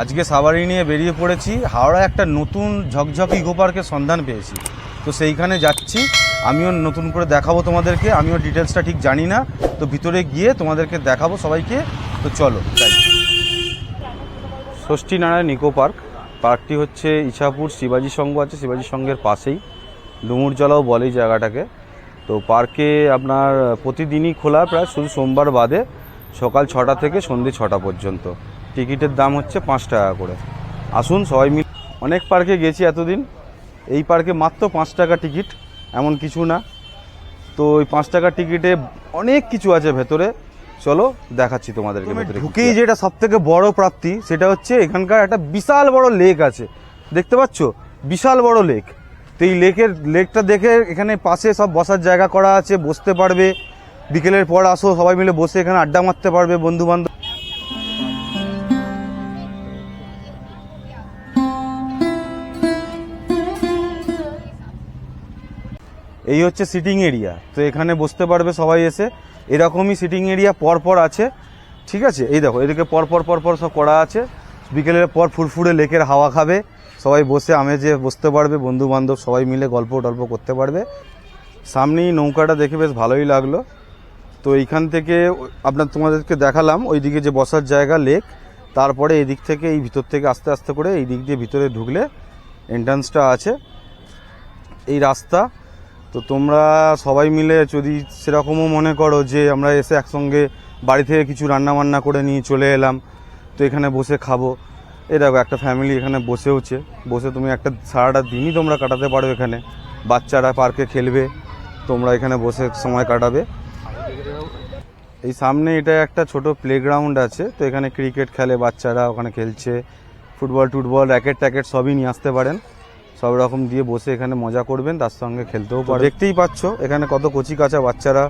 আজকে সাবারি নিয়ে বেরিয়ে পড়েছি। হাওড়া একটা নতুন ঝকঝক ইকো পার্কের সন্ধান পেয়েছি, তো সেইখানে যাচ্ছি। আমিও নতুন করে দেখাবো তোমাদেরকে, আমিও ডিটেলসটা ঠিক জানি না, তো ভিতরে গিয়ে তোমাদেরকে দেখাবো সবাইকে। তো চলো যাই। ষষ্ঠীনারায়ণ ইকো পার্ক, পার্কটি হচ্ছে ইছাপুর শিবাজি সংঘ আছে, শিবাজি সংঘের পাশেই, ডুমুরজলাও বলে জায়গাটাকে। তো পার্কে আপনার প্রতিদিনই খোলা, প্রায় শুধু সোমবার বাদে সকাল 6টা থেকে সন্ধ্যে 6টা পর্যন্ত। টিকিটের দাম হচ্ছে 5 টাকা করে। আসুন সবাই মিলে। অনেক পার্কে গেছি এতদিন, এই পার্কে মাত্র 5 টাকা টিকিট, এমন কিছু না। তো ওই 5 টাকার টিকিটে অনেক কিছু আছে ভেতরে, চলো দেখাচ্ছি তোমাদেরকে। ভেতরে ঢুকেই যেটা সব থেকে বড় প্রাপ্তি সেটা হচ্ছে এখানকার একটা বিশাল বড় লেক আছে, দেখতে পাচ্ছ, বিশাল বড় লেক। তো এই লেকটা দেখে এখানে পাশে সব বসার জায়গা করা আছে, বসতে পারবে। বিকেলের পর আসো, সবাই মিলে বসে এখানে আড্ডা মারতে পারবে বন্ধু বান্ধব। এই হচ্ছে সিটিং এরিয়া, তো এখানে বসতে পারবে সবাই এসে। এরকমই সিটিং এরিয়া পরপর আছে, ঠিক আছে। এই দেখো, এদিকে পরপর সব করা আছে। বিকেলের পর ফুরফুরে লেকের হাওয়া খাবে, সবাই বসে আমেজে বসতে পারবে, বন্ধু বান্ধব সবাই মিলে গল্প টল্প করতে পারবে। সামনেই নৌকাটা দেখে বেশ ভালোই লাগলো। তো এইখান থেকে তোমাদেরকে দেখালাম ওইদিকে যে বসার জায়গা লেক, তারপরে এই দিক থেকে, এই ভিতর থেকে আস্তে আস্তে করে এই দিক দিয়ে ভিতরে ঢুকলে এন্ট্রান্সটা আছে, এই রাস্তা। তো তোমরা সবাই মিলে যদি সেরকমও মনে করো যে আমরা এসে একসঙ্গে বাড়ি থেকে কিছু রান্না বান্না করে নিয়ে চলে এলাম, তো এখানে বসে খাবো। এই দেখো, একটা ফ্যামিলি এখানে বসে তুমি একটা সারাটা দিনই তোমরা কাটাতে পারো এখানে। বাচ্চারা পার্কে খেলবে, তোমরা এখানে বসে সময় কাটাবে। এই সামনে এটা একটা ছোট প্লেগ্রাউন্ড আছে, তো এখানে ক্রিকেট খেলে বাচ্চারা, ওখানে খেলছে। ফুটবল র্যাকেট ট্যাকেট সবই নিয়ে আসতে পারেন, সব রকম দিয়ে বসে এখানে মজা করবেন, তার সঙ্গে খেলতেও পারেন। দেখতেই পাচ্ছ এখানে কত কচি কাঁচা বাচ্চারা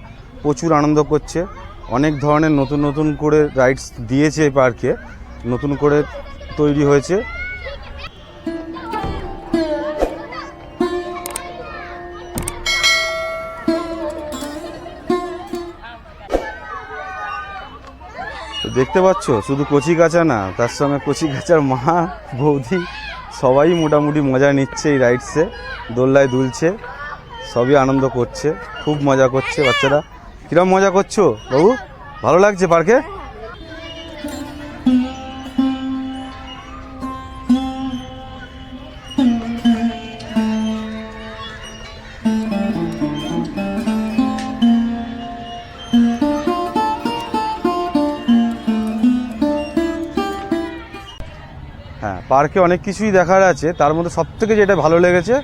প্রচুর আনন্দ করছে। অনেক ধরনের নতুন করে রাইডস দিয়েছে এই পার্কে, নতুন করে তৈরি হয়েছে। দেখতে পাচ্ছ শুধু কচি কাঁচা না, তার সঙ্গে কচি কাঁচার মা বৌদি সবাই মোটামুটি মজা নিচ্ছে এই রাইডসে, দোলনায় দুলছে, সবই আনন্দ করছে, খুব মজা করছে বাচ্চারা। কিরম মজা করছো বাবু, ভালো লাগছে পার্কে? হ্যাঁ, পার্কে অনেক কিছুই দেখার আছে, তার মধ্যে সবথেকে যেটা ভালো লেগেছে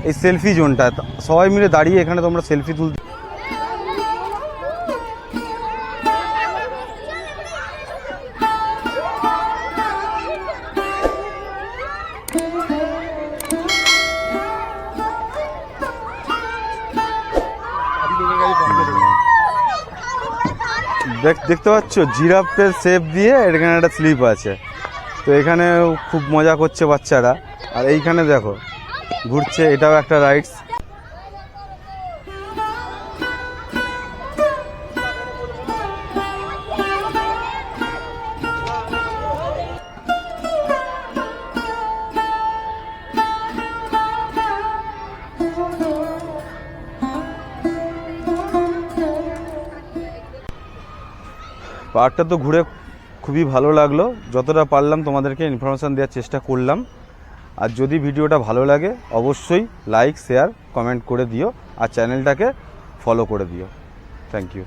এই সেলফি জোনটা। সবাই মিলে দাঁড়িয়ে এখানে তোমরা সেলফি তুলতে। দেখতে পাচ্ছ জিরাফের শেপ দিয়ে এখানে একটা স্লিপ আছে, তো এখানে খুব মজা করছে বাচ্চারা। আর এইখানে দেখো ঘুরছে, এটাও একটা রাইডস। পার্কটা তো ঘুরে খুবই ভালো লাগলো, যতটা পারলাম তোমাদেরকে ইনফরমেশান দেওয়ার চেষ্টা করলাম। আর যদি ভিডিওটা ভালো লাগে অবশ্যই লাইক শেয়ার কমেন্ট করে দিও, আর চ্যানেলটাকে ফলো করে দিও। Thank you.